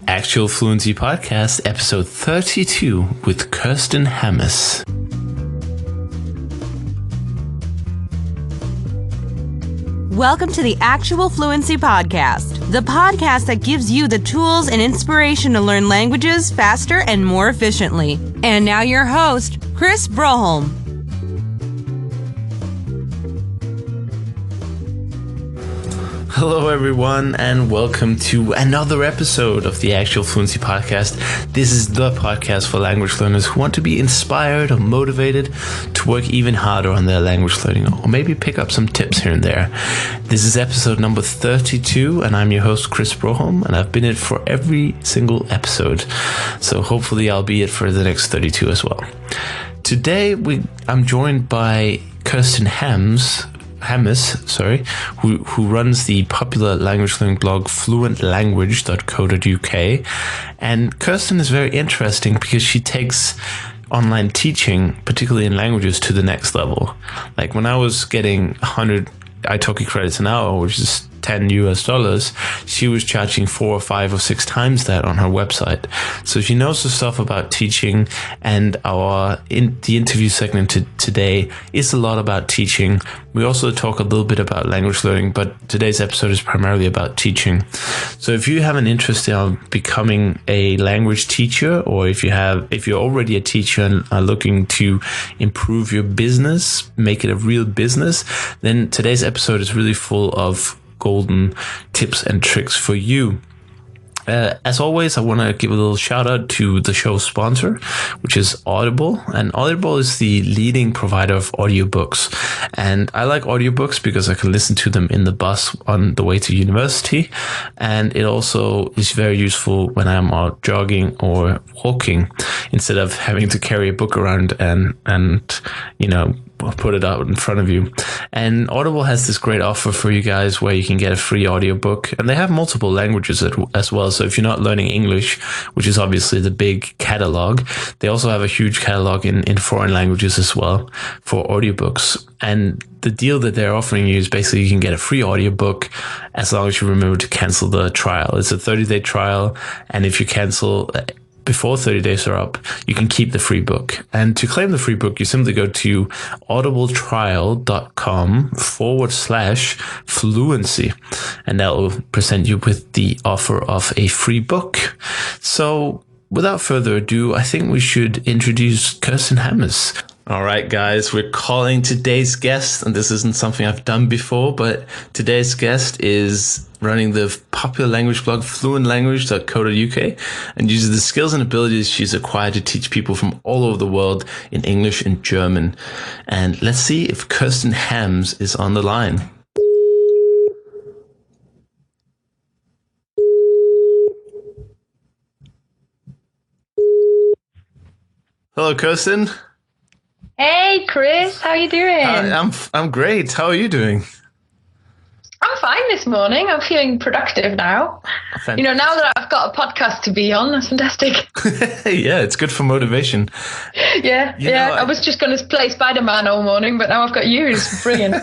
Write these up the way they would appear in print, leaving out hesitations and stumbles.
Actual Fluency Podcast, episode 32 with Kerstin Hammes. Welcome to the Actual Fluency Podcast, the podcast that gives you the tools and inspiration to learn languages faster and more efficiently. And now your host, Chris Broholm. Hello everyone and welcome to another episode of the Actual Fluency Podcast. This is the podcast for language learners who want to be inspired or motivated to work even harder on their language learning or maybe pick up some tips here and there. This is episode number 32 and I'm your host Chris Broholm and I've been it for every single episode. So hopefully I'll be it for the next 32 as well. Today I'm joined by Kerstin Hammes, who runs the popular language learning blog fluentlanguage.co.uk. And Kerstin is very interesting because she takes online teaching, particularly in languages, to the next level. Like when I was getting 100 itoki credits an hour, which is $10, she was charging 4 or 5 or 6 times that on her website. So she knows the stuff about teaching, and the interview segment today is a lot about teaching. We also talk a little bit about language learning, but today's episode is primarily about teaching. So if you have an interest in becoming a language teacher, or if you're already a teacher and are looking to improve your business, make it a real business, then today's episode is really full of golden tips and tricks for you. As always, I want to give a little shout out to the show's sponsor, which is Audible. And Audible is the leading provider of audiobooks. And I like audiobooks because I can listen to them in the bus on the way to university. And it also is very useful when I'm out jogging or walking, instead of having to carry a book around and put it out in front of you. And Audible has this great offer for you guys where you can get a free audiobook, and they have multiple languages as well. So if you're not learning English, which is obviously the big catalog, they also have a huge catalog in foreign languages as well for audiobooks. And the deal that they're offering you is basically you can get a free audiobook as long as you remember to cancel the trial. It's a 30-day trial, and if you cancel before 30 days are up, you can keep the free book. And to claim the free book, you simply go to audibletrial.com/fluency, and that will present you with the offer of a free book. So without further ado, I think we should introduce Kerstin Hammes. All right, guys, we're calling today's guest, and this isn't something I've done before, but today's guest is running the popular language blog fluentlanguage.co.uk and uses the skills and abilities she's acquired to teach people from all over the world in English and German. And let's see if Kerstin Hammes is on the line. Hello, Kerstin. Hey, Chris, how you doing? I'm great. How are you doing? I'm fine this morning. I'm feeling productive now. Fantastic. Now that I've got a podcast to be on, that's fantastic. Yeah, it's good for motivation. Yeah. I was just going to play Spider-Man all morning, but now I've got you. It's brilliant.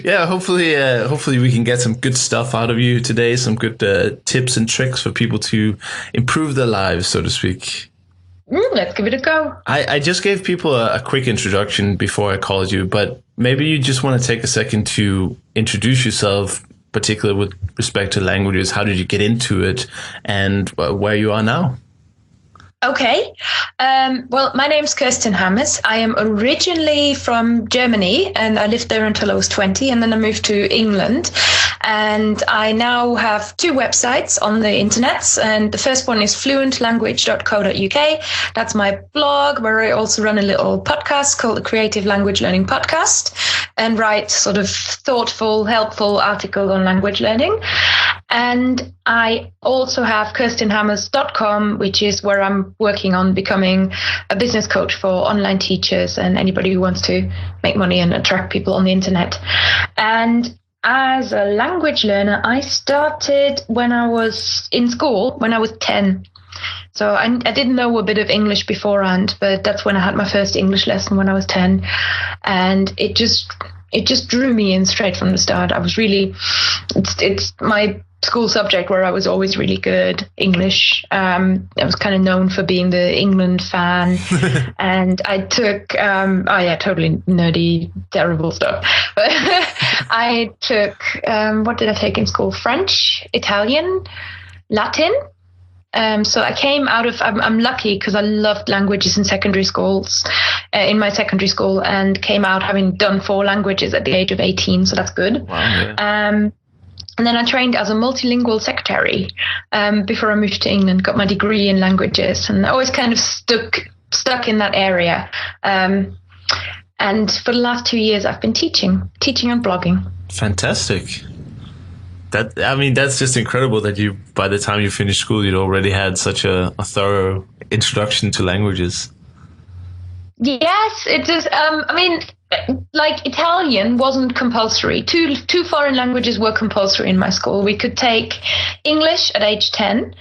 Yeah, hopefully we can get some good stuff out of you today, some good tips and tricks for people to improve their lives, so to speak. Let's give it a go. I just gave people a quick introduction before I called you, but maybe you just want to take a second to introduce yourself, particularly with respect to languages. How did you get into it and where you are now? Okay. Well, my name's Kerstin Hammes. I am originally from Germany and I lived there until I was 20, and then I moved to England. And I now have 2 websites on the internet. And the first one is fluentlanguage.co.uk. That's my blog, where I also run a little podcast called the Creative Language Learning Podcast and write sort of thoughtful, helpful articles on language learning. And I also have kirstinhammes.com, which is where I'm working on becoming a business coach for online teachers and anybody who wants to make money and attract people on the internet. And as a language learner, I started when I was in school, when I was 10. So I didn't know a bit of English beforehand, but that's when I had my first English lesson when I was 10. And it just drew me in straight from the start. I was really, it's my school subject where I was always really good, English. I was kind of known for being the England fan. And I took, totally nerdy, terrible stuff. But I took, what did I take in school? French, Italian, Latin. So I came out of, I'm lucky because I loved languages in secondary schools, in my secondary school, and came out having done 4 languages at the age of 18. So that's good. Wow, yeah. And then I trained as a multilingual secretary before I moved to England, got my degree in languages, and I always kind of stuck in that area. And for the last 2 years, I've been teaching and blogging. Fantastic. That's just incredible that you, by the time you finished school, you'd already had such a thorough introduction to languages. Yes, it is. Like Italian wasn't compulsory. Two foreign languages were compulsory in my school. We could take English at age 10,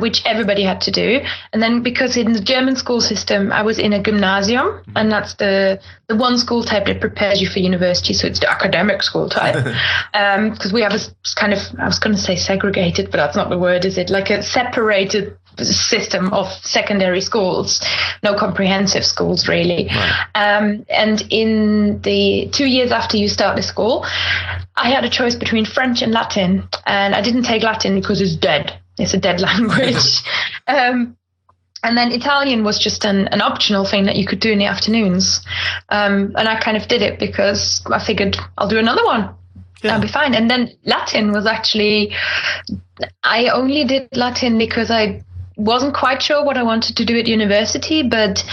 which everybody had to do. And then because in the German school system, I was in a gymnasium, and that's the one school type that prepares you for university. So it's the academic school type. Because we have a kind of, I was going to say segregated, but that's not the word, is it? Like a separated system of secondary schools, no comprehensive schools really. Right. And in the 2 years after you start the school, I had a choice between French and Latin, and I didn't take Latin because it's dead. It's a dead language. And then Italian was just an optional thing that you could do in the afternoons. And I kind of did it because I figured I'll do another one. Yeah. That'll be fine. And then Latin was actually, I only did Latin because I wasn't quite sure what I wanted to do at university, but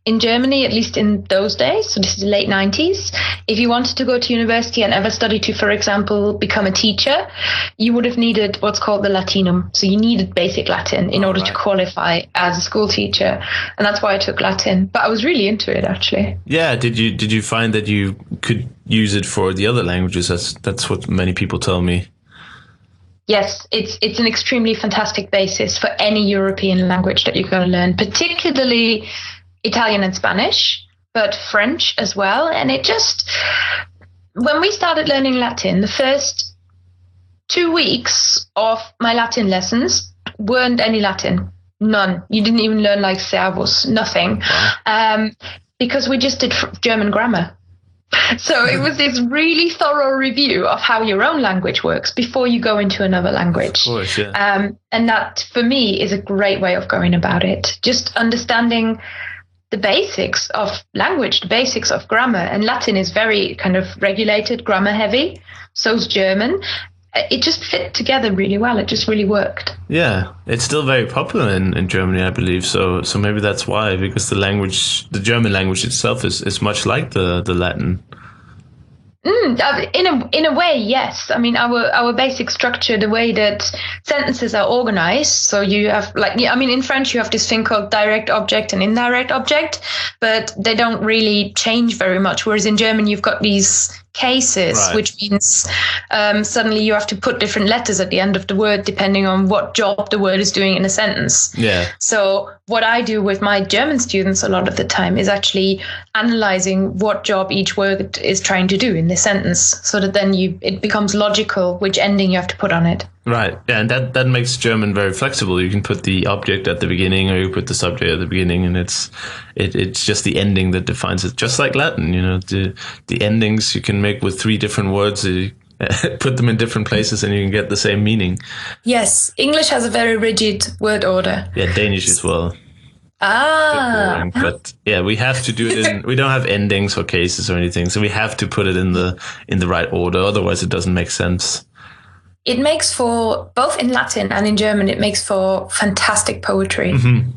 in Germany, at least in those days, so this is the late 90s, if you wanted to go to university and ever study to, for example, become a teacher, you would have needed what's called the Latinum. So you needed basic Latin in order to qualify as a school teacher. And that's why I took Latin. But I was really into it, actually. Yeah. Did you find that you could use it for the other languages? That's what many people tell me. Yes, it's an extremely fantastic basis for any European language that you're going to learn, particularly Italian and Spanish, but French as well. And it just, when we started learning Latin, the first 2 weeks of my Latin lessons weren't any Latin, none. You didn't even learn like servus, nothing, because we just did German grammar. So it was this really thorough review of how your own language works before you go into another language. Of course, yeah. And that, for me, is a great way of going about it. Just understanding the basics of language, the basics of grammar. And Latin is very kind of regulated, grammar heavy. So's German. It just fit together really well. It just really worked. Yeah, it's still very popular in Germany, I believe. So maybe that's why, because the German language itself is much like the Latin. In a way, yes. I mean, our basic structure, the way that sentences are organized. So you have in French you have this thing called direct object and indirect object, but they don't really change very much. Whereas in German you've got these cases, right, which means suddenly you have to put different letters at the end of the word depending on what job the word is doing in a sentence. Yeah. So what I do with my German students a lot of the time is actually analyzing what job each word is trying to do in the sentence, so that then it becomes logical which ending you have to put on it. Right. Yeah, and that makes German very flexible. You can put the object at the beginning, or you put the subject at the beginning, and it's just the ending that defines it. Just like Latin, the endings you can make with 3 different words. You put them in different places, and you can get the same meaning. Yes, English has a very rigid word order. Yeah, Danish as well. Boring, but yeah, we have to do it in. We don't have endings or cases or anything, so we have to put it in the right order. Otherwise, it doesn't make sense. It makes for, both in Latin and in German, it makes for fantastic poetry. Mm-hmm.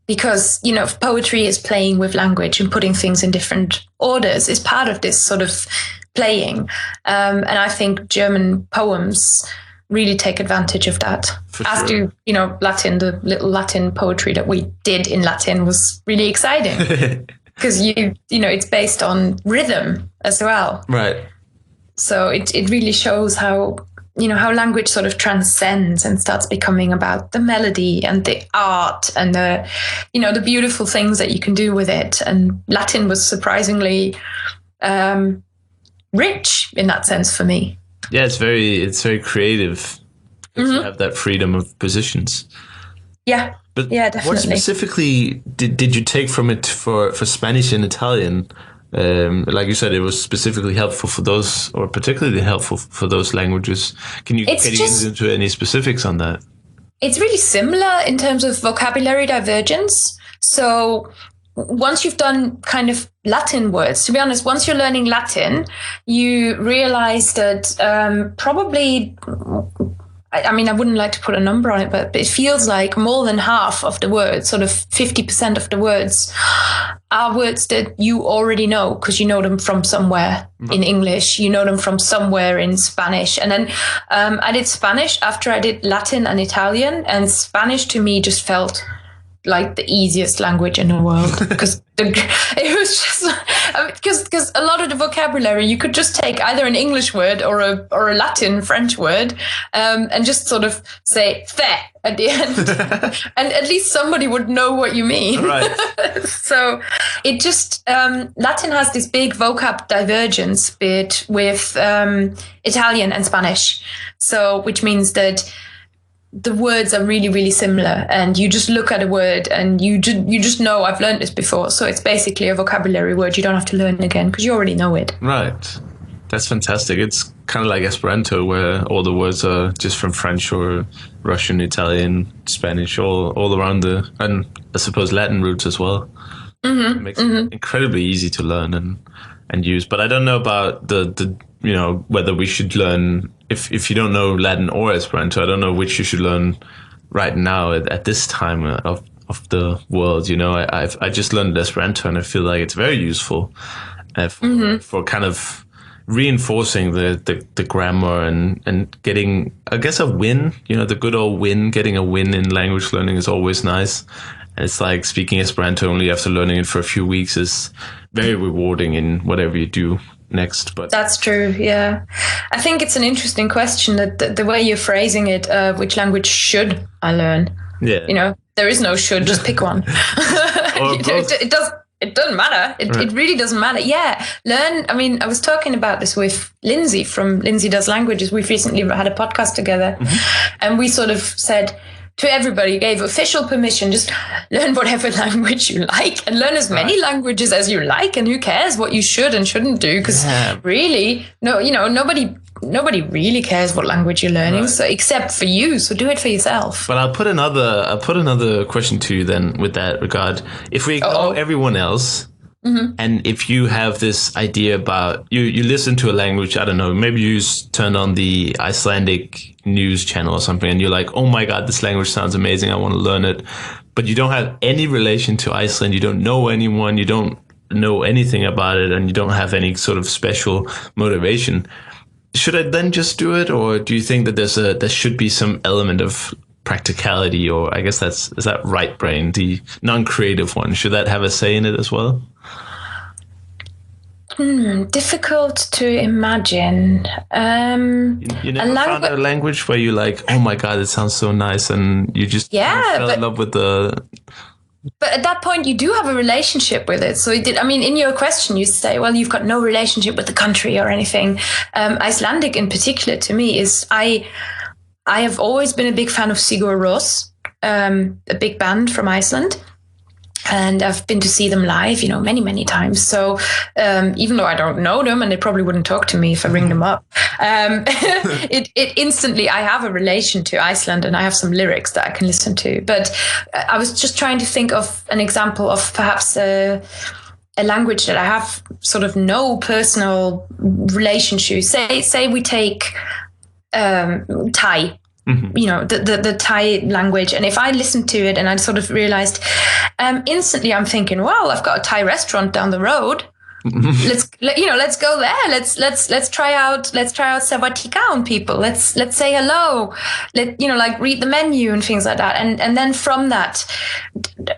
Because, poetry is playing with language, and putting things in different orders is part of this sort of playing. And I think German poems really take advantage of that. As do, Latin. The little Latin poetry that we did in Latin was really exciting. Because, it's based on rhythm as well. Right. So it really shows how language sort of transcends and starts becoming about the melody and the art and the beautiful things that you can do with it. And Latin was surprisingly rich in that sense for me. Yeah, it's very creative. because you have that freedom of positions. Yeah. But yeah, definitely. What specifically did you take from it for Spanish and Italian? Like you said, it was specifically helpful for those, or particularly helpful for those languages. Can you get into any specifics on that? It's really similar in terms of vocabulary divergence. So once you've done kind of Latin words, to be honest, once you're learning Latin, you realize that probably, I mean, I wouldn't like to put a number on it, but it feels like more than half of the words, sort of 50% of the words, are words that you already know because you know them from somewhere in English, you know them from somewhere in Spanish. And then I did Spanish after I did Latin and Italian, and Spanish to me just felt like the easiest language in the world because it was just because a lot of the vocabulary you could just take either an English word or a Latin French word and just sort of say "fait" at the end, and at least somebody would know what you mean. Right. So it just Latin has this big vocab divergence bit with Italian and Spanish, so which means that the words are really, really similar, and you just look at a word and you just know I've learned this before. So it's basically a vocabulary word you don't have to learn again because you already know it. Right. That's fantastic. It's kind of like Esperanto, where all the words are just from French or Russian, Italian, Spanish, all around and I suppose Latin roots as well. It makes it incredibly easy to learn and use. But I don't know about the whether we should learn, if you don't know Latin or Esperanto, I don't know which you should learn right now at this time of the world. I just learned Esperanto, and I feel like it's very useful for kind of reinforcing the grammar and getting, I guess, a win. The good old win. Getting a win in language learning is always nice. And it's like speaking Esperanto only after learning it for a few weeks is very rewarding in whatever you do next. But that's true. Yeah, I think it's an interesting question that the way you're phrasing it, which language should I learn? Yeah, there is no should, just pick one. It doesn't matter. It really doesn't matter. Yeah, learn. I mean, I was talking about this with Lindsay from Lindsay Does Languages. We've recently had a podcast together, and we sort of said to everybody, gave official permission, just learn whatever language you like and learn as many languages as you like, and who cares what you should and shouldn't do, because really, nobody really cares what language you're learning, so except for you, so do it for yourself. But I'll put another question to you then with that regard. If we ignore everyone else, and if you have this idea about you listen to a language, I don't know, maybe you turn on the Icelandic news channel or something, and you're like, oh my god, this language sounds amazing, I want to learn it, but you don't have any relation to Iceland, you don't know anyone, you don't know anything about it, and you don't have any sort of special motivation. Should I then just do it, or do you think that there should be some element of practicality, or I guess is that right brain, the non-creative one, should that have a say in it as well? Difficult to imagine. You never found a language where you're like, oh my god, it sounds so nice, and you just fell in love with the... But at that point, you do have a relationship with it. So in your question, you say, well, you've got no relationship with the country or anything. Icelandic in particular to me is, I have always been a big fan of Sigur Rós, a big band from Iceland. And I've been to see them live, many, many times. So even though I don't know them, and they probably wouldn't talk to me if I ring them up, it instantly, I have a relation to Iceland, and I have some lyrics that I can listen to. But I was just trying to think of an example of perhaps a language that I have sort of no personal relation to. Say we take Thai. The Thai language. And if I listened to it and I sort of realized, instantly I'm thinking, well, I've got a Thai restaurant down the road. Let's go there. Let's try out Savatikaun people. Let's say hello. Read the menu and things like that. And then from that,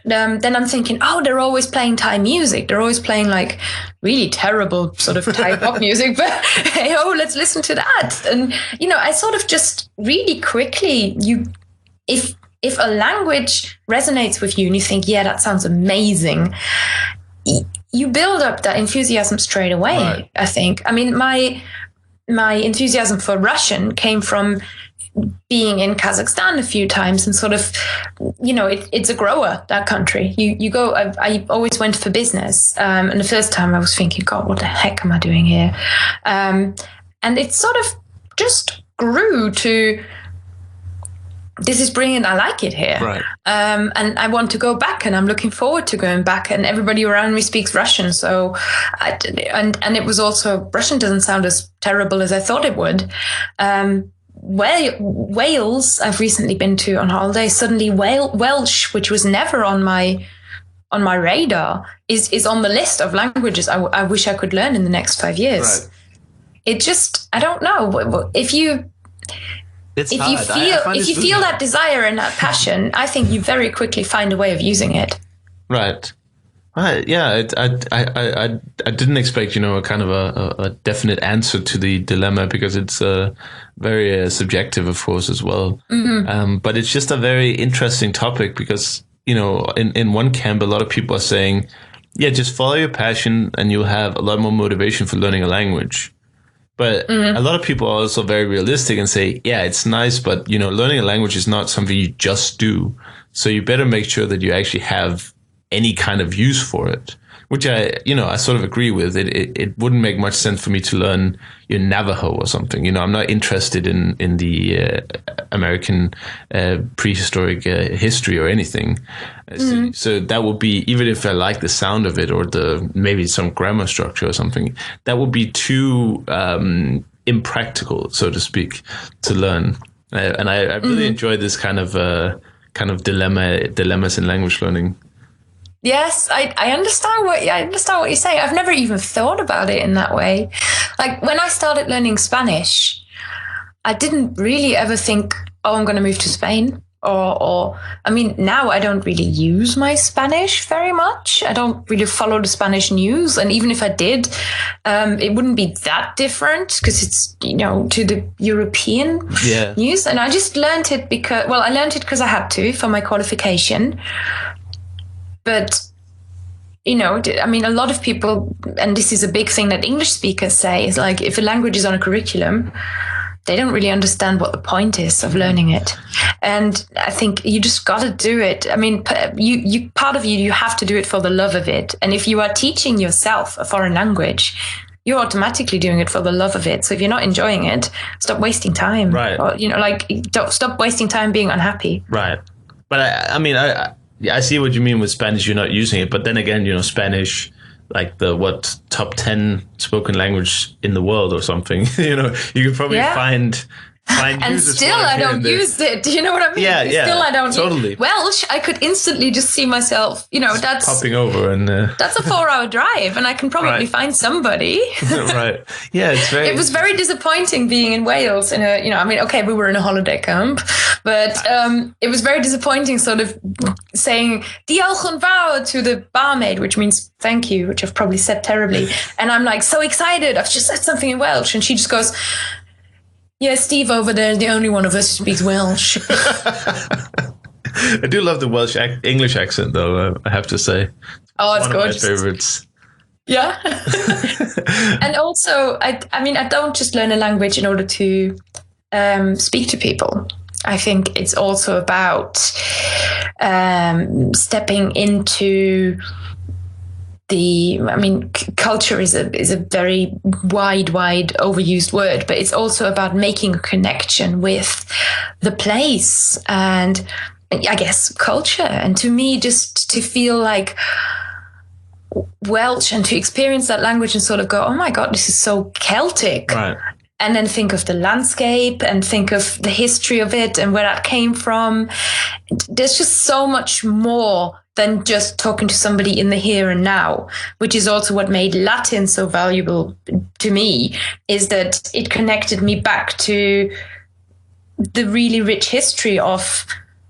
then I'm thinking, oh, they're always playing Thai music. They're always playing like really terrible sort of Thai pop music, but hey, let's listen to that. And I sort of just really quickly, if a language resonates with you and you think, yeah, that sounds amazing, you build up that enthusiasm straight away. Right. I think. I mean, my enthusiasm for Russian came from being in Kazakhstan a few times and sort of, it's a grower, that country. You go, I always went for business. And the first time I was thinking, God, what the heck am I doing here? And it sort of just grew to, this is brilliant. I like it here. Right. And I want to go back, and I'm looking forward to going back. And everybody around me speaks Russian. So, and it was also, Russian doesn't sound as terrible as I thought it would. Wales, I've recently been to on holiday. Suddenly Welsh, which was never on my radar, is on the list of languages I wish I could learn in the next 5 years. Right. It just, I don't know. If you feel that desire and that passion, I think you very quickly find a way of using it. Right. Yeah, I didn't expect, a kind of a definite answer to the dilemma, because it's very subjective, of course, as well. Mm-hmm. But it's just a very interesting topic because, in one camp, a lot of people are saying, yeah, just follow your passion and you'll have a lot more motivation for learning a language. But a lot of people are also very realistic and say, yeah, it's nice, but, learning a language is not something you just do. So you better make sure that you actually have any kind of use for it, which I sort of agree with. It wouldn't make much sense for me to learn Navajo or something. I'm not interested in the American prehistoric history or anything. So that would be, even if I like the sound of it or maybe some grammar structure or something, that would be too impractical, so to speak, to learn. And I really enjoy this kind of dilemmas in language learning. Yes, I understand what you're saying. I've never even thought about it in that way. Like when I started learning Spanish, I didn't really ever think, oh, I'm going to move to Spain. Or I mean, now I don't really use my Spanish very much. I don't really follow the Spanish news. And even if I did, it wouldn't be that different because it's, to the European news. And I just learned it because I had to for my qualification. But, I mean, a lot of people, and this is a big thing that English speakers say, is like, if a language is on a curriculum, they don't really understand what the point is of learning it. And I think you just got to do it. I mean, you have to do it for the love of it. And if you are teaching yourself a foreign language, you're automatically doing it for the love of it. So if you're not enjoying it, stop wasting time. Right. Or, don't stop wasting time being unhappy. Right. But I see what you mean with Spanish. You're not using it, but then again, Spanish, like the top 10 spoken language in the world or something. You could probably find and still I don't use it. Do you know what I mean? Yeah. Still I don't. Totally. Welsh, I could instantly just see myself. That's popping over and that's a 4-hour drive, and I can probably find somebody. Right. Yeah, it's very. It was very disappointing being in Wales. We were in a holiday camp, but it was very disappointing. Sort of saying "diolch yn fawr" to the barmaid, which means thank you, which I've probably said terribly, and I'm like so excited. I've just said something in Welsh, and she just goes, yeah, Steve over there is the only one of us who speaks Welsh. I do love the Welsh English accent, though, I have to say. Oh, it's gorgeous. One of my favorites. Yeah. And also, I don't just learn a language in order to speak to people. I think it's also about stepping into culture is a very wide overused word, but it's also about making a connection with the place and I guess culture. And to me, just to feel like Welsh and to experience that language and sort of go, oh my God, this is so Celtic. Right. And then think of the landscape and think of the history of it and where that came from. There's just so much more than just talking to somebody in the here and now, which is also what made Latin so valuable to me, is that it connected me back to the really rich history of,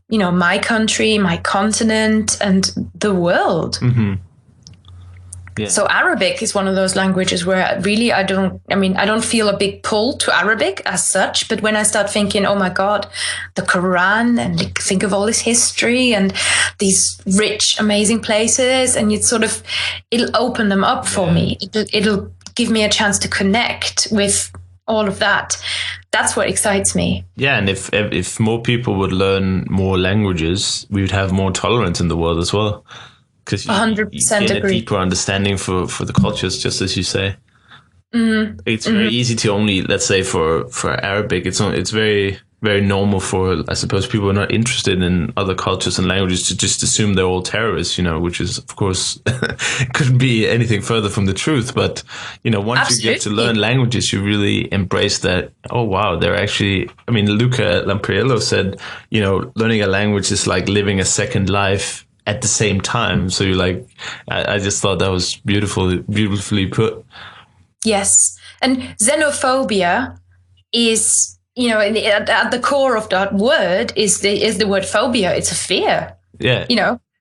my country, my continent, and the world. Mm-hmm. Yeah. So Arabic is one of those languages where really I don't feel a big pull to Arabic as such, but when I start thinking, oh my God, the Quran, and think of all this history and these rich, amazing places, and it'll open them up for me. It'll give me a chance to connect with all of that. That's what excites me. Yeah, and if more people would learn more languages, we would have more tolerance in the world as well. Because you 100% gain a agree. deeper understanding for the cultures, just as you say. It's very easy to only, let's say for Arabic, it's very, very normal for, I suppose, people who are not interested in other cultures and languages to just assume they're all terrorists, which is, of course, couldn't be anything further from the truth. But, once Absolutely. you get to learn languages, you really embrace that, oh, wow, they're actually, Luca Lampriello said, learning a language is like living a second life at the same time. So you're like, I just thought that was beautifully put. Yes. And xenophobia is, at the core of that word is the word phobia. It's a fear. Yeah.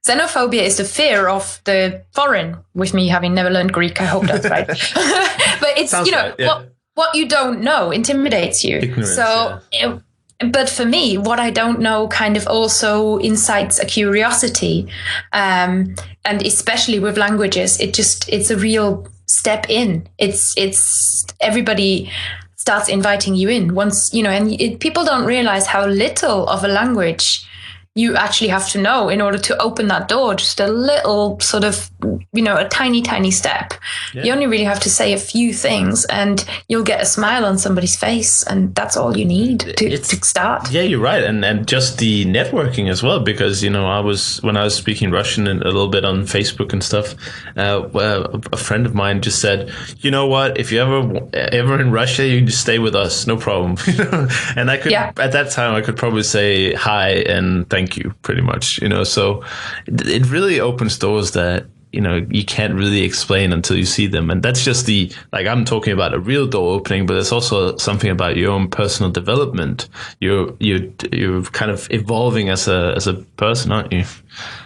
Xenophobia is the fear of the foreign. With me having never learned Greek, I hope that's right. But it's, right, yeah. what you don't know intimidates you. Ignorance, so, but for me, what I don't know kind of also incites a curiosity. And especially with languages, it's a real step in. It's everybody starts inviting you in once, and people don't realize how little of a language you actually have to know in order to open that door. Just a little sort of, a tiny, tiny step. Yeah. You only really have to say a few things and you'll get a smile on somebody's face. And that's all you need to start. Yeah, you're right. And just the networking as well, because, when I was speaking Russian a little bit on Facebook and stuff, a friend of mine just said, you know what, if you ever in Russia, you can just stay with us. No problem. And I could, at that time, I could probably say hi and thank you, pretty much, so it really opens doors that, you can't really explain until you see them. And that's just I'm talking about a real door opening, but it's also something about your own personal development. You're kind of evolving as a person, aren't you?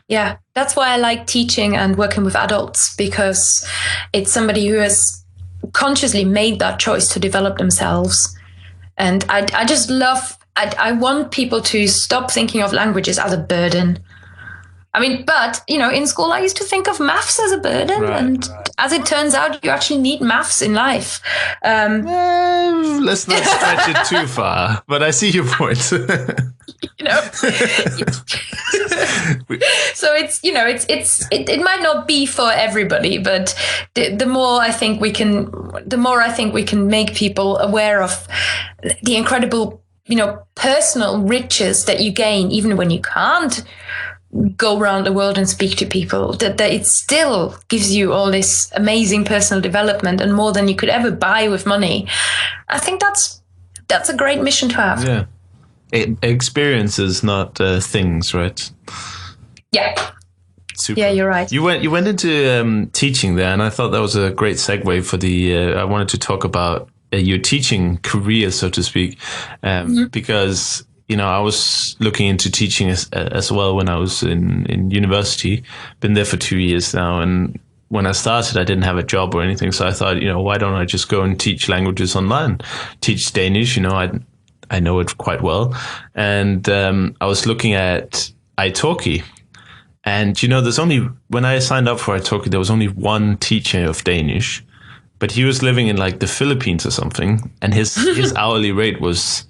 Yeah, that's why I like teaching and working with adults, because it's somebody who has consciously made that choice to develop themselves. And I just love, I want people to stop thinking of languages as a burden. But, in school, I used to think of maths as a burden. Right, and as it turns out, you actually need maths in life. Let's not stretch it too far, but I see your point. So it might not be for everybody, but the more I think we can make people aware of the incredible, personal riches that you gain, even when you can't go around the world and speak to people, that it still gives you all this amazing personal development and more than you could ever buy with money. I think that's a great mission to have. Yeah. Experiences, not things, right? Yeah. Super. Yeah, you're right. You went into teaching there, and I thought that was a great segue for I wanted to talk about your teaching career, so to speak, because I was looking into teaching as well when I was in university. Been there for 2 years now, and when I started, I didn't have a job or anything, so I thought, why don't I just go and teach languages online? Teach Danish, I know it quite well, and I was looking at itoki. And, when I signed up for itoki, there was only one teacher of Danish, but he was living in the Philippines or something. And his hourly rate was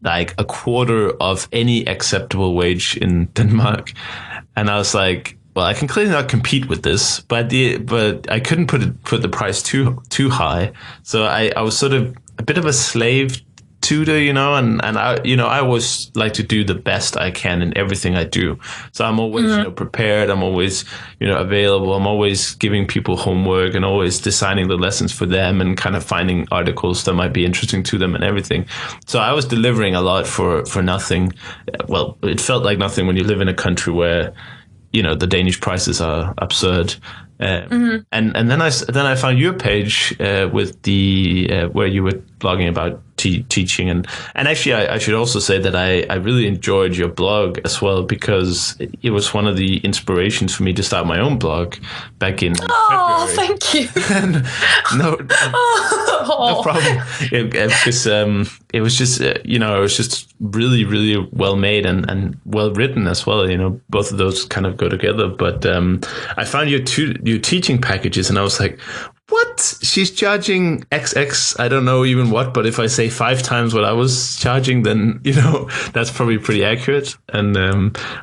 like a quarter of any acceptable wage in Denmark. And I was like, well, I can clearly not compete with this, but I couldn't put the price too high. So I was sort of a bit of a slave tutor, and I always like to do the best I can in everything I do. So I'm always, prepared. I'm always, available. I'm always giving people homework and always designing the lessons for them and kind of finding articles that might be interesting to them and everything. So I was delivering a lot for nothing. Well, it felt like nothing when you live in a country where, the Danish prices are absurd. And then I found your page with the where you were blogging about teaching, and actually I should also say that I really enjoyed your blog as well, because it was one of the inspirations for me to start my own blog back in February. Thank you. No problem. Because it was just it was just really, really well made and well written as well. Both of those kind of go together. But I found your teaching packages, and I was like, what? She's charging XX, I don't know even what, but if I say 5 times what I was charging, then, that's probably pretty accurate. And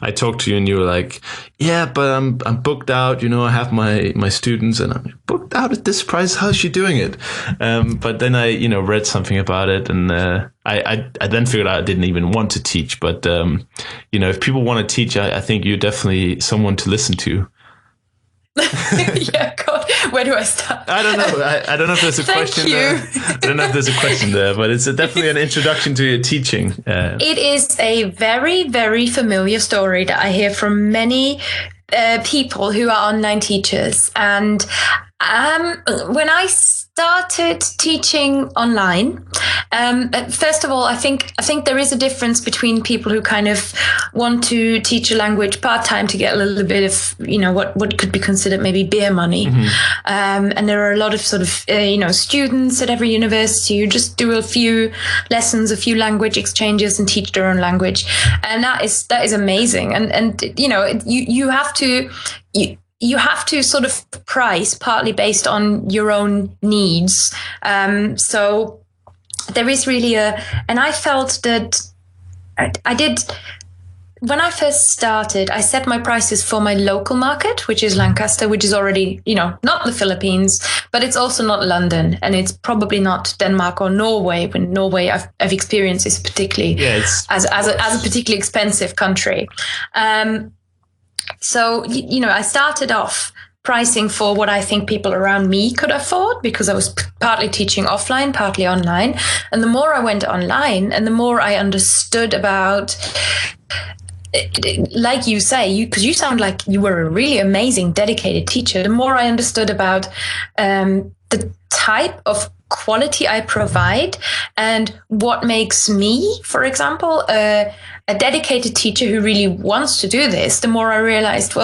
I talked to you and you were like, yeah, but I'm booked out, I have my students and I'm booked out at this price. How's she doing it? But then I, read something about it and I then figured out I didn't even want to teach. But, if people want to teach, I think you're definitely someone to listen to. Yeah, God, where do I start? I don't know. I don't know if there's a question there. I don't know if there's a question there, but it's definitely an introduction to your teaching. It is a very, very familiar story that I hear from many people who are online teachers. And when I started teaching online, first of all, I think there is a difference between people who kind of want to teach a language part-time to get a little bit of, what could be considered maybe beer money. Mm-hmm. And there are a lot of sort of, students at every university who just do a few lessons, a few language exchanges and teach their own language. And that is amazing. And you have to sort of price partly based on your own needs. So there is really and I felt that when I first started, I set my prices for my local market, which is Lancaster, which is already, not the Philippines, but it's also not London, and it's probably not Denmark or Norway. When Norway, I've experienced is particularly as a particularly expensive country. So, I started off pricing for what I think people around me could afford, because I was partly teaching offline, partly online. And the more I went online and the more I understood about, like you say, because you sound like you were a really amazing, dedicated teacher, the more I understood about the type of quality I provide and what makes me, for example, a dedicated teacher who really wants to do this, the more I realized,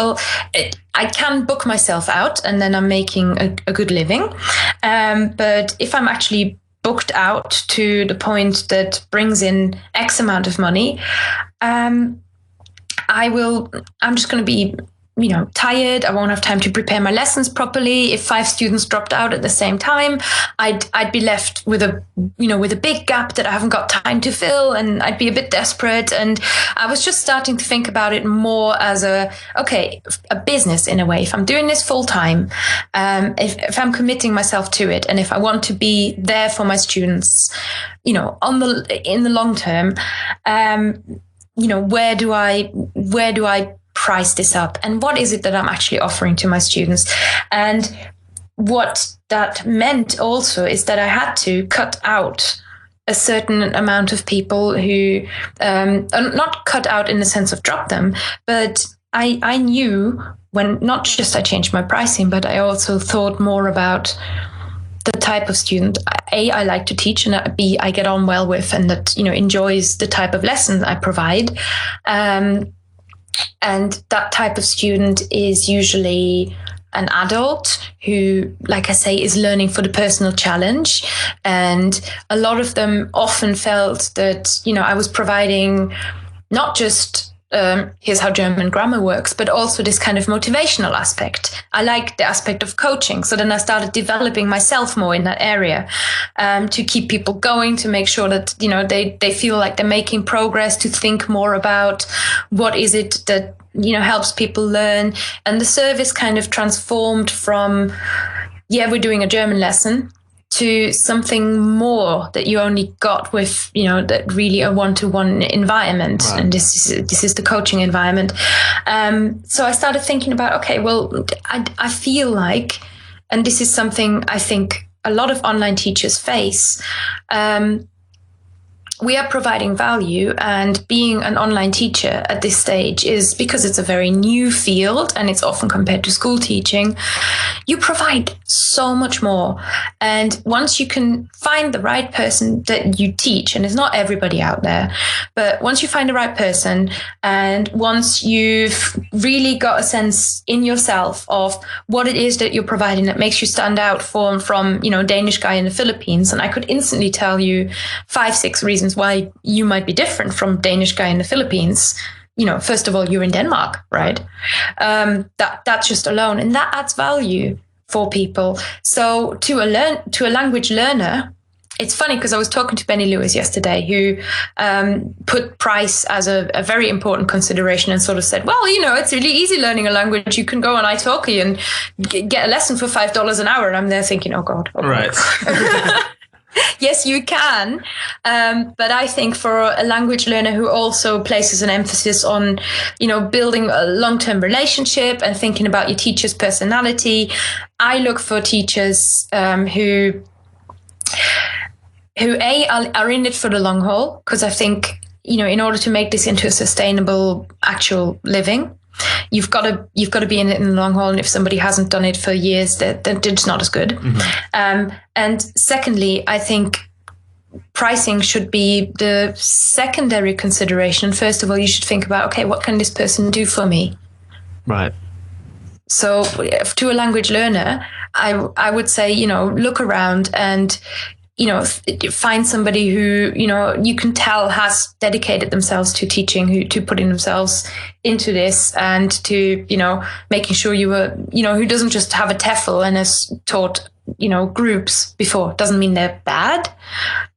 I can book myself out and then I'm making a good living. But if I'm actually booked out to the point that brings in X amount of money, I'm just going to be tired. I won't have time to prepare my lessons properly. If 5 students dropped out at the same time, I'd be left with a big gap that I haven't got time to fill, and I'd be a bit desperate. And I was just starting to think about it more as a business in a way. If I'm doing this full time, if I'm committing myself to it, and if I want to be there for my students, in the long term, where do I price this up, and what is it that I'm actually offering to my students? And what that meant also is that I had to cut out a certain amount of people who, not cut out in the sense of drop them, but I knew when not just I changed my pricing, but I also thought more about the type of student I like to teach, and B, I get on well with, and that enjoys the type of lessons I provide. And that type of student is usually an adult who, like I say, is learning for the personal challenge. And a lot of them often felt that, I was providing not just here's how German grammar works, but also this kind of motivational aspect. I like the aspect of coaching. So then I started developing myself more in that area, to keep people going, to make sure that, they feel like they're making progress, to think more about what is it that, helps people learn. And the service kind of transformed from, we're doing a German lesson, to something more that you only got with, that really a one-to-one environment. Right. And this is the coaching environment. So I started thinking about, I feel like, and this is something I think a lot of online teachers face, we are providing value, and being an online teacher at this stage is, because it's a very new field and it's often compared to school teaching, you provide so much more. And once you can find the right person that you teach, and it's not everybody out there, but once you find the right person, and once you've really got a sense in yourself of what it is that you're providing that makes you stand out from Danish guy in the Philippines, and I could instantly tell you 5-6 reasons why you might be different from Danish guy in the Philippines. First of all, you're in Denmark, right? That's just alone, and that adds value for people. So to a language learner, it's funny because I was talking to Benny Lewis yesterday, who put price as a very important consideration and sort of said, well, it's really easy learning a language. You can go on italki and get a lesson for $5 an hour. And I'm there thinking, oh God. Right. Yes, you can. But I think for a language learner who also places an emphasis on, building a long-term relationship and thinking about your teacher's personality, I look for teachers who are in it for the long haul, because I think, in order to make this into a sustainable actual living, you've got to be in it in the long haul. And if somebody hasn't done it for years, then it's not as good. Mm-hmm. And secondly, I think pricing should be the secondary consideration. First of all, you should think about, okay, what can this person do for me? Right. So to a language learner, I would say, look around and, find somebody who, you can tell has dedicated themselves to teaching, to putting themselves into this and to, making sure who doesn't just have a TEFL and has taught, groups before. Doesn't mean they're bad,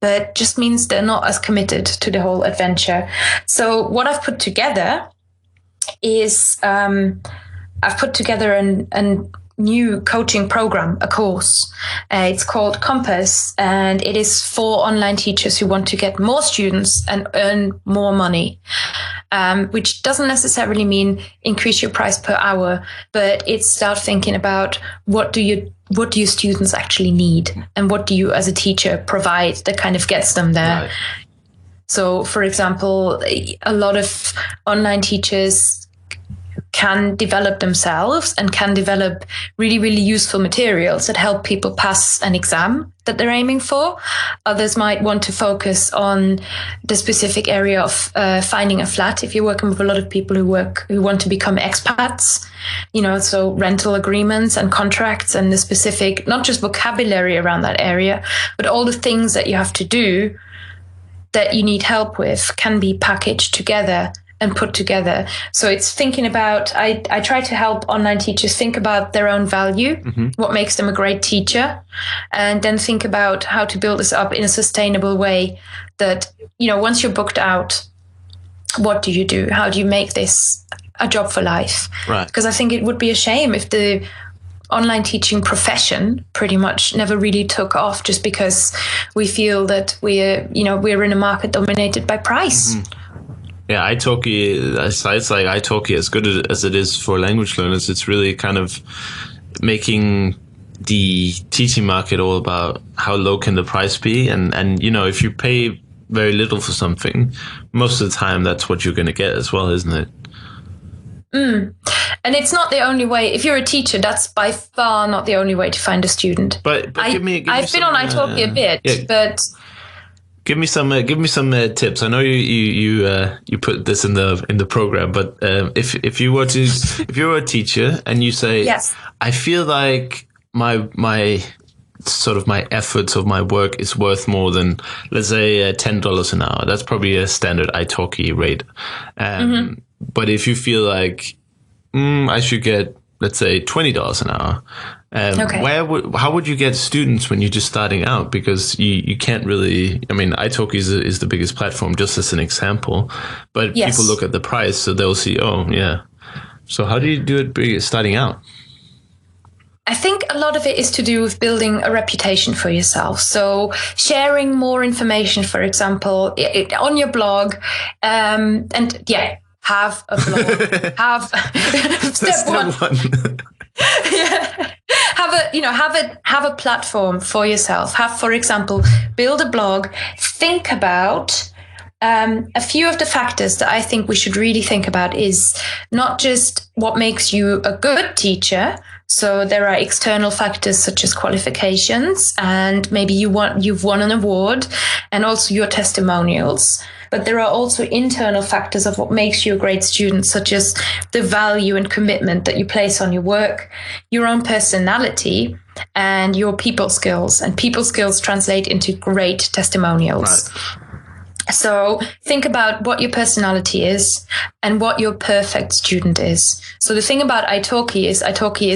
but just means they're not as committed to the whole adventure. So what I've put together is, I've put together an new coaching program, a course. It's called Compass, and it is for online teachers who want to get more students and earn more money, which doesn't necessarily mean increase your price per hour, but it's start thinking about what do your students actually need, and what do you as a teacher provide that kind of gets them there. Right. So, for example, a lot of online teachers can develop themselves and can develop really, really useful materials that help people pass an exam that they're aiming for. Others might want to focus on the specific area of finding a flat. If you're working with a lot of people who want to become expats, so rental agreements and contracts and the specific, not just vocabulary around that area, but all the things that you have to do that you need help with can be packaged together and put together. So it's thinking about, I try to help online teachers think about their own value, mm-hmm. what makes them a great teacher, and then think about how to build this up in a sustainable way that, once you're booked out, what do you do? How do you make this a job for life? Right. Because I think it would be a shame if the online teaching profession pretty much never really took off just because we feel that we're in a market dominated by price. Mm-hmm. Yeah, italki, sites like italki, as good as it is for language learners, it's really kind of making the teaching market all about how low can the price be. And if you pay very little for something, most of the time that's what you're going to get as well, isn't it? And it's not the only way. If you're a teacher, that's by far not the only way to find a student. But I've been on italki a bit, but... Give me some tips. I know you put this in the program, but if you were a teacher and you say, yes, I feel like my sort of my efforts of my work is worth more than, let's say, $10 an hour. That's probably a standard italki rate. Mm-hmm. But if you feel like I should get, let's say, $20 an hour. Okay. How would you get students when you're just starting out? Because you can't really, italki is the biggest platform, just as an example, but yes. People look at the price, so they'll see, oh yeah. So how do you do it starting out? I think a lot of it is to do with building a reputation for yourself. So sharing more information, for example, on your blog, have a blog, step one. Yeah. Have a platform for yourself. For example, build a blog. Think about a few of the factors that I think we should really think about is not just what makes you a good teacher. So there are external factors such as qualifications, and maybe you've won an award, and also your testimonials. But there are also internal factors of what makes you a great student, such as the value and commitment that you place on your work, your own personality, and your people skills. And people skills translate into great testimonials. Right. So think about what your personality is and what your perfect student is. So the thing about italki is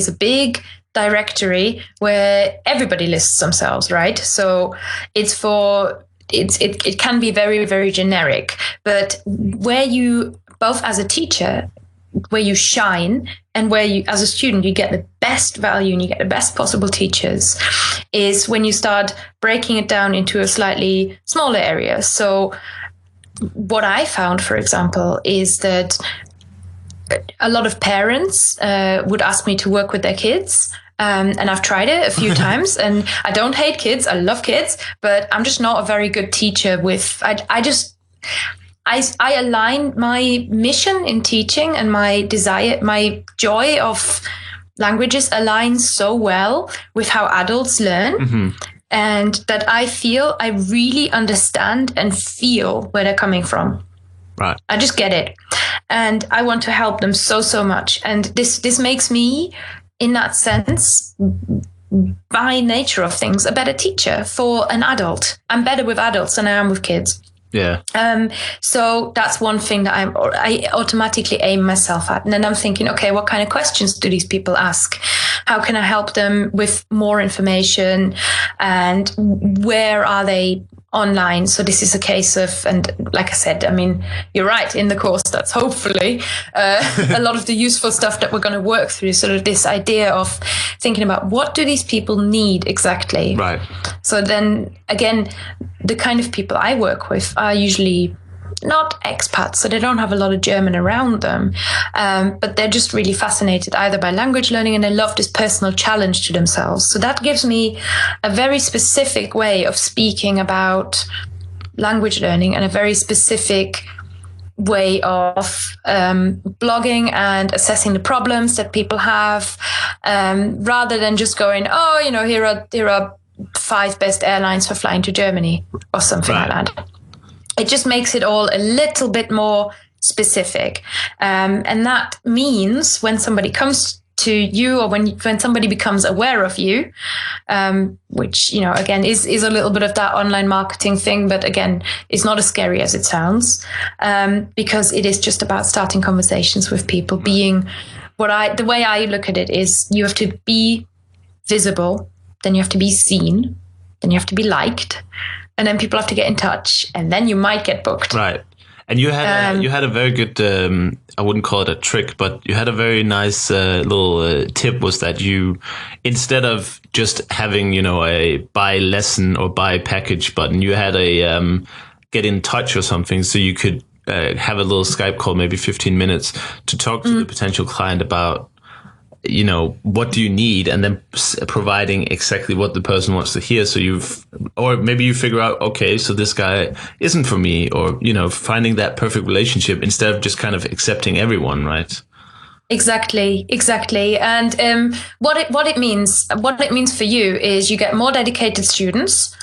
a big, directory where everybody lists themselves, right? So it can be very, very generic, but where you, both as a teacher, where you shine and where you, as a student, you get the best value and you get the best possible teachers is when you start breaking it down into a slightly smaller area. So what I found, for example, is that a lot of parents would ask me to work with their kids. And I've tried it a few times, and I don't hate kids. I love kids, but I'm just not a very good teacher with, I align my mission in teaching and my desire, my joy of languages aligns so well with how adults learn. And that I feel I really understand and feel where they're coming from. Right. I just get it. And I want to help them so much. And this makes me, in that sense, by nature of things, a better teacher for an adult. I'm better with adults than I am with kids. Yeah. So that's one thing that I automatically aim myself at. And then I'm thinking, okay, what kind of questions do these people ask? How can I help them with more information? And where are they online? So this is a case of, and like I said, I mean, you're right, in the course, that's hopefully a lot of the useful stuff that we're going to work through. Sort of this idea of thinking about what do these people need exactly? Right. So then again, the kind of people I work with are usually not expats, so they don't have a lot of German around them, but they're just really fascinated either by language learning, and they love this personal challenge to themselves. So that gives me a very specific way of speaking about language learning and a very specific way of blogging and assessing the problems that people have, rather than just going, oh, you know, here are 5 best airlines for flying to Germany or something like that. It just makes it all a little bit more specific. And that means when somebody comes to you, or when somebody becomes aware of you, which, you know, again, is a little bit of that online marketing thing, but again, it's not as scary as it sounds, because it is just about starting conversations with people. Being the way I look at it is, you have to be visible, then you have to be seen, then you have to be liked, and then people have to get in touch, and then you might get booked. Right. And you had a very good, I wouldn't call it a trick, but you had a very nice little tip, was that you, instead of just having, you know, a buy lesson or buy package button, you had a get in touch or something, so you could have a little Skype call, maybe 15 minutes, to talk to the potential client about, you know, what do you need, and then providing exactly what the person wants to hear. So or maybe you figure out, okay, so this guy isn't for me, or, you know, finding that perfect relationship instead of just kind of accepting everyone, right? Exactly. And what it means for you is you get more dedicated students,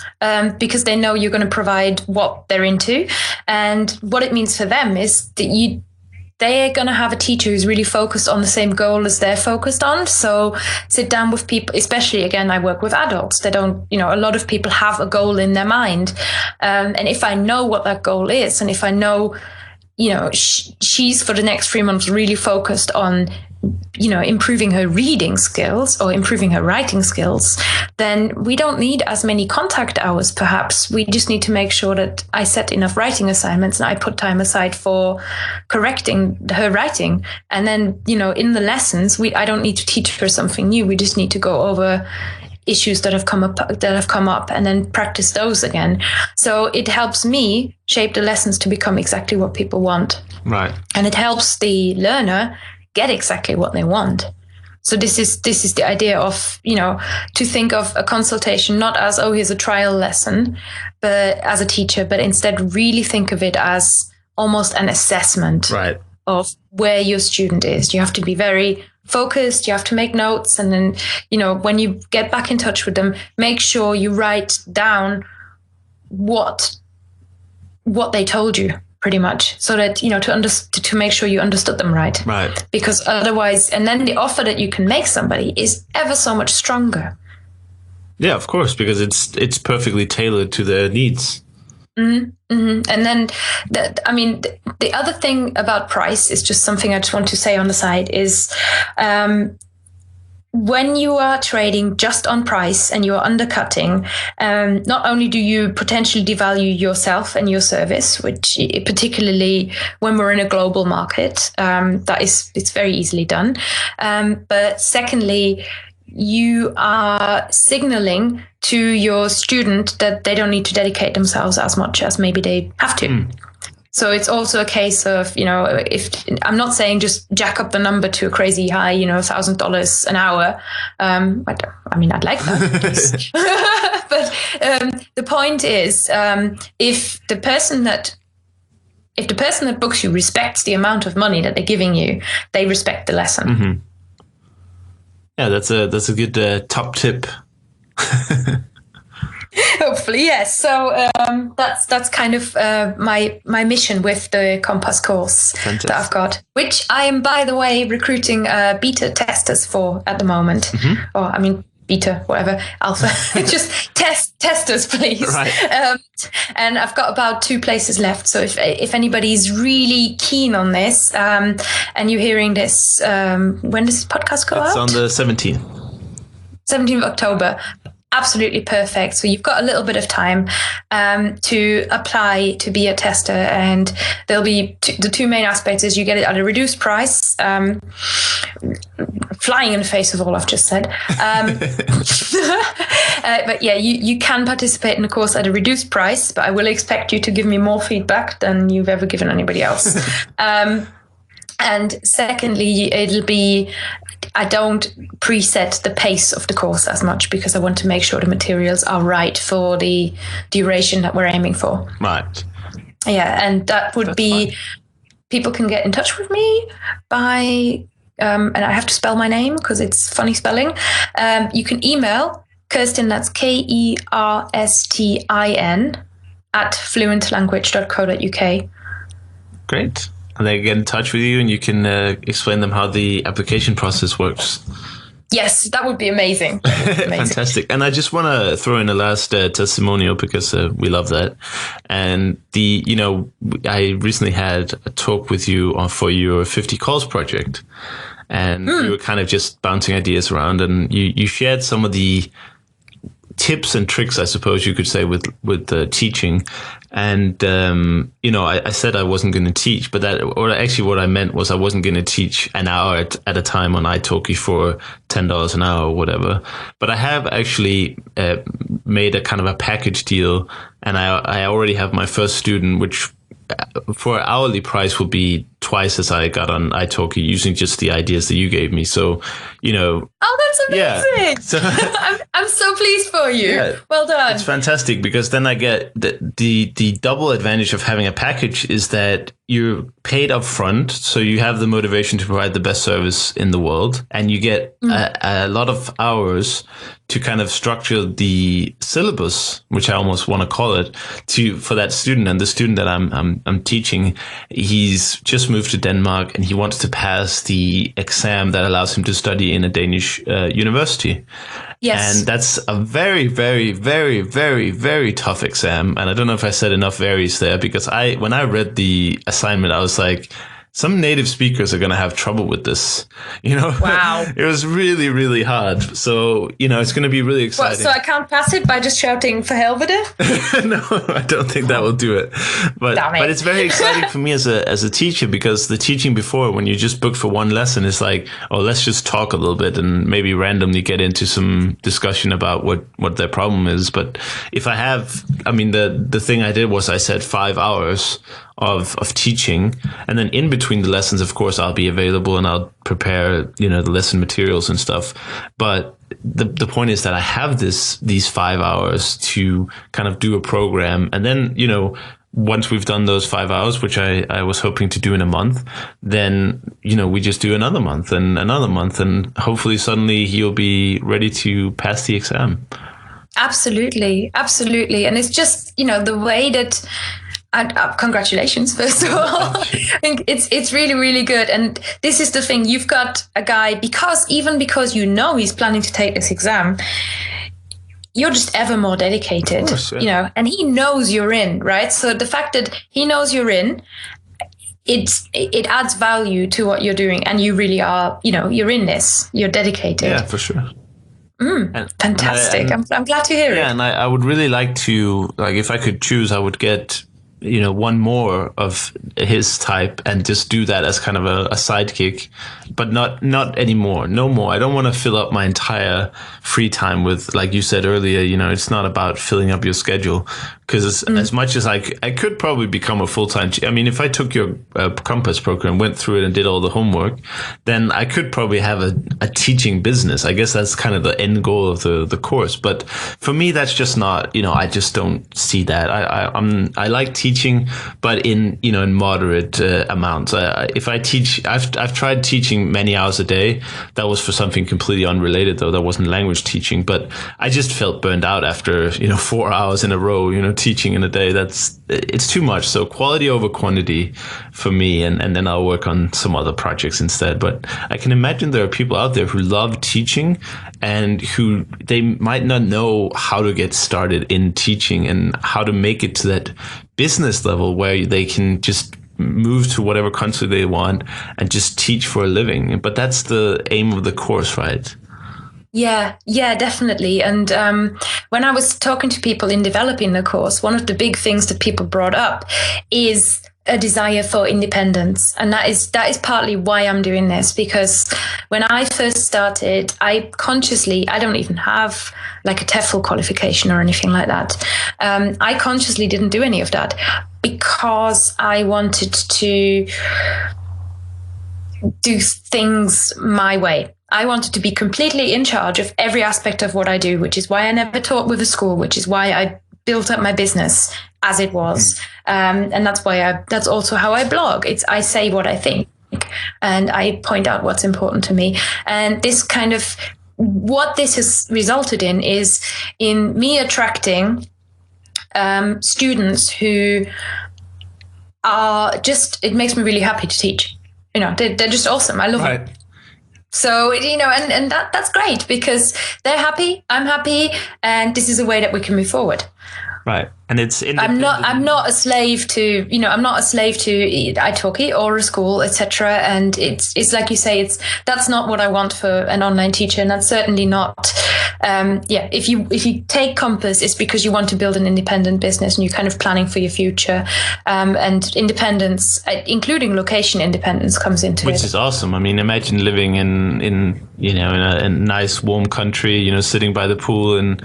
because they know you're going to provide what they're into. And what it means for them is that they're going to have a teacher who's really focused on the same goal as they're focused on. So sit down with people, especially, again, I work with adults. They don't, you know, a lot of people have a goal in their mind. And if I know what that goal is, and if I know, you know, she's for the next 3 months really focused on, you know, improving her reading skills or improving her writing skills, then we don't need as many contact hours, perhaps. We just need to make sure that I set enough writing assignments and I put time aside for correcting her writing. And then, you know, in the lessons, I don't need to teach her something new. We just need to go over issues that have come up and then practice those again. So it helps me shape the lessons to become exactly what people want. Right. And it helps the learner get exactly what they want. So this is the idea of, you know, to think of a consultation not as, oh, here's a trial lesson, but as a teacher, but instead really think of it as almost an assessment, right, of where your student is. You have to be very focused, you have to make notes, and then, you know, when you get back in touch with them, make sure you write down what they told you, pretty much, so that, you know, to make sure you understood them right. Right. Because otherwise, and then the offer that you can make somebody is ever so much stronger. Yeah, of course, because it's perfectly tailored to their needs. Mm-hmm, mm-hmm. And then, the other thing about price is just something I just want to say on the side is, when you are trading just on price and you're undercutting, not only do you potentially devalue yourself and your service, which particularly when we're in a global market, it's very easily done. But secondly, you are signaling to your student that they don't need to dedicate themselves as much as maybe they have to. So it's also a case of, if I'm not saying just jack up the number to a crazy high, $1,000 an hour. I'd like that. But the point is, if the person that books you respects the amount of money that they're giving you, they respect the lesson. Mm-hmm. Yeah, that's a good top tip. Hopefully, yes. So that's kind of my mission with the Compass course. Fantastic. That I've got, which I am, by the way, recruiting beta testers for at the moment. Mm-hmm. Beta, whatever, alpha, just testers, please. Right. And I've got about 2 places left. So if anybody's really keen on this, and you're hearing this, when does this podcast go out? It's on the 17th. 17th of October. Absolutely perfect. So you've got a little bit of time to apply to be a tester, and there'll be the 2 main aspects is you get it at a reduced price, flying in the face of all I've just said. But yeah, you can participate in the course at a reduced price, but I will expect you to give me more feedback than you've ever given anybody else. And secondly, I don't preset the pace of the course as much because I want to make sure the materials are right for the duration that we're aiming for. Right. Yeah, and that's fine. People can get in touch with me by, and I have to spell my name because it's funny spelling. You can email Kerstin, that's Kerstin, at fluentlanguage.co.uk. Great. And they get in touch with you and you can explain them how the application process works. Yes, that would be amazing. Fantastic. And I just want to throw in a last testimonial because we love that. And I recently had a talk with you for your 50 calls project. And we were kind of just bouncing ideas around, and you shared some of the tips and tricks, I suppose you could say, with teaching. And, I said I wasn't going to teach, but what I meant was I wasn't going to teach an hour at a time on italki for $10 an hour or whatever. But I have actually made a kind of a package deal, and I already have my first student, which for hourly price will be twice as I got on italki using just the ideas that you gave me. So, Oh, that's amazing. Yeah. So, I'm so pleased for you. Yeah, well done. It's fantastic because then I get the double advantage of having a package is that you're paid up front. So you have the motivation to provide the best service in the world, and you get a lot of hours to kind of structure the syllabus, which I almost want to call it, for that student. And the student that I'm teaching, he's just moved to Denmark and he wants to pass the exam that allows him to study in a Danish university. Yes. And that's a very, very, very, very, very tough exam. And I don't know if I said enough varies there, because when I read the assignment, I was like, some native speakers are going to have trouble with this. Wow. It was really, really hard. So, it's going to be really exciting. So I can't pass it by just shouting for helvete? No, I don't think that will do it. But it's very exciting for me as a teacher, because the teaching before, when you just book for one lesson, is like, oh, let's just talk a little bit and maybe randomly get into some discussion about what their problem is. But if I have, the thing I did was I said 5 hours of teaching, and then in between the lessons, of course, I'll be available and I'll prepare, the lesson materials and stuff. But the point is that I have these 5 hours to kind of do a program. And then, once we've done those 5 hours, which I was hoping to do in a month, then, we just do another month, and hopefully suddenly he'll be ready to pass the exam. Absolutely. Absolutely. And it's just, the way that, congratulations, first of all. I think it's really, really good. And this is the thing. You've got a guy, because he's planning to take this exam, you're just ever more dedicated, of course, yeah. And he knows you're in, right? So the fact that he knows you're in, it adds value to what you're doing, and you really are, you're in this, you're dedicated. Yeah, for sure. Fantastic. I'm glad to hear it. Yeah, and I would really like to, like, if I could choose, I would get, one more of his type and just do that as kind of a sidekick, but not anymore. No more. I don't want to fill up my entire free time with, like you said earlier, it's not about filling up your schedule. Because as much as I could probably become a full-time, if I took your Compass program, went through it and did all the homework, then I could probably have a teaching business. I guess that's kind of the end goal of the course. But for me, that's just not, I just don't see that. I like teaching, but in moderate amounts. If I teach, I've tried teaching many hours a day. That was for something completely unrelated, though. That wasn't language teaching. But I just felt burned out after 4 hours in a row, teaching in a day. It's too much. So quality over quantity for me, and then I'll work on some other projects instead. But I can imagine there are people out there who love teaching and who they might not know how to get started in teaching and how to make it to that business level where they can just move to whatever country they want and just teach for a living. But that's the aim of the course, right? Yeah, definitely. And when I was talking to people in developing the course, one of the big things that people brought up is a desire for independence. And that is partly why I'm doing this, because when I first started, I don't even have like a TEFL qualification or anything like that. I consciously didn't do any of that because I wanted to do things my way. I wanted to be completely in charge of every aspect of what I do, which is why I never taught with a school, which is why I built up my business as it was. And that's also how I blog. I say what I think and I point out what's important to me. And what this has resulted in is in me attracting students who are just, it makes me really happy to teach. They're just awesome. I love it. So, and that's great because they're happy, I'm happy, and this is a way that we can move forward. Right. And it's I'm not a slave to itoki or a school, etc. And it's like you say, that's not what I want for an online teacher, and that's certainly not. If you take Compass, it's because you want to build an independent business and you're kind of planning for your future. And independence, including location independence, comes into it. Which is awesome. Imagine living in a nice warm country, sitting by the pool and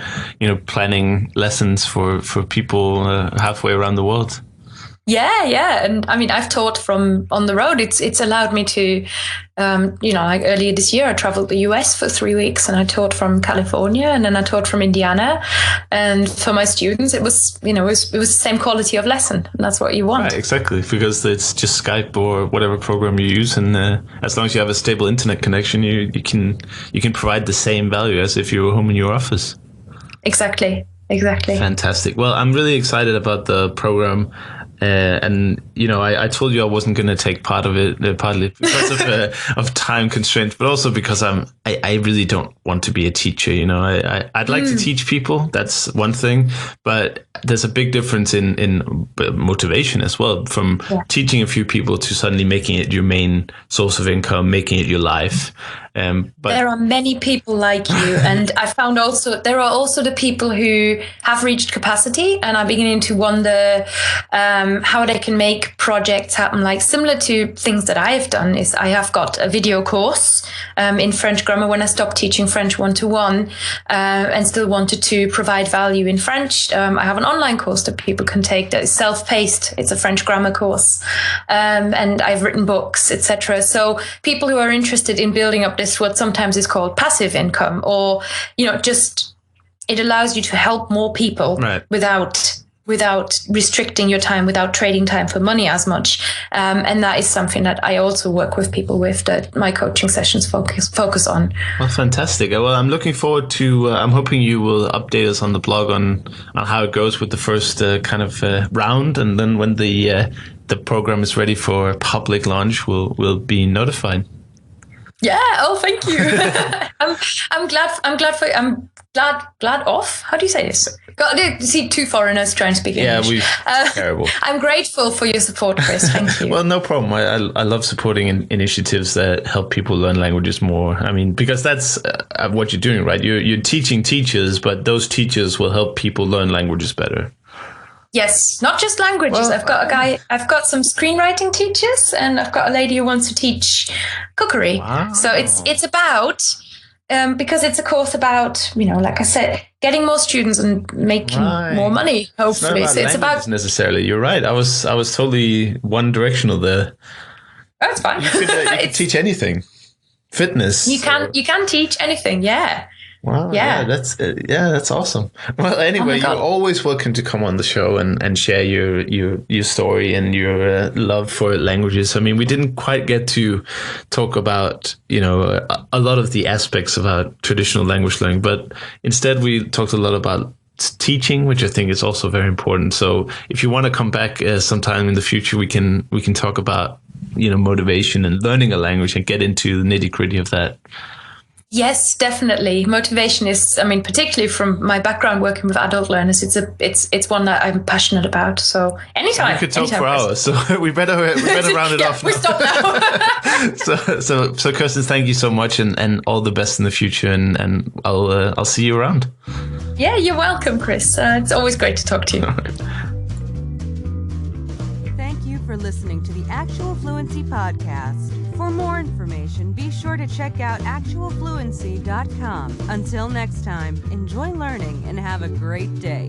planning lessons for people halfway around the world. Yeah. And I've taught from on the road. It's allowed me to, like earlier this year, I traveled the US for 3 weeks and I taught from California and then I taught from Indiana. And for my students, it was, it was the same quality of lesson. And that's what you want. Right, exactly. Because it's just Skype or whatever program you use. And as long as you have a stable internet connection, you can provide the same value as if you were home in your office. Exactly. Fantastic. Well, I'm really excited about the program. And I told you I wasn't going to take part of it, partly because of time constraints, but also because I really don't want to be a teacher. I'd like to teach people. That's one thing, but there's a big difference in motivation as well, from teaching a few people to suddenly making it your main source of income, making it your life. But there are many people like you, and I found also there are also the people who have reached capacity and are beginning to wonder how they can make projects happen. Like similar to things that I have done is I have got a video course in French grammar when I stopped teaching French 1-to-1 and still wanted to provide value in French. I have an online course that people can take that is self-paced. It's a French grammar course, and I've written books, etc. So people who are interested in building up this, what sometimes is called passive income, or just it allows you to help more people without restricting your time, without trading time for money as much. And that is something that I also work with people with, that my coaching sessions focus on. Well, fantastic. Well, I'm looking forward to, I'm hoping you will update us on the blog on how it goes with the first round. And then when the program is ready for public launch, we'll be notified. Yeah. Oh, thank you. I'm glad off. How do you say this? God, see two foreigners trying to speak English. Terrible. I'm grateful for your support, Chris. Thank you. Well, no problem. I love supporting initiatives that help people learn languages more. I mean, because that's what you're doing, right? You're teaching teachers, but those teachers will help people learn languages better. Yes, not just languages. Well, I've got some screenwriting teachers, and I've got a lady who wants to teach cookery. Wow. So it's about, because it's a course about, like I said, getting more students and making more money, hopefully. It's about necessarily. You're right. I was totally one directional there. That's fine. You could teach anything. Fitness. You can teach anything. Yeah. Wow. Yeah. That's awesome. Well, anyway, you're always welcome to come on the show and share your story and your love for languages. I mean, we didn't quite get to talk about, a lot of the aspects about traditional language learning, but instead we talked a lot about teaching, which I think is also very important. So if you want to come back sometime in the future, we can talk about, motivation and learning a language and get into the nitty-gritty of that. Yes, definitely. Motivation is, particularly from my background working with adult learners, it's one that I'm passionate about. So anytime. We could talk for hours, so we better round it off now. We stop now. so Kerstin, thank you so much, and all the best in the future, and I'll see you around. Yeah, you're welcome, Chris. It's always great to talk to you. Thank you for listening to the Actual Fluency Podcast. For more information, be sure to check out actualfluency.com. Until next time, enjoy learning and have a great day.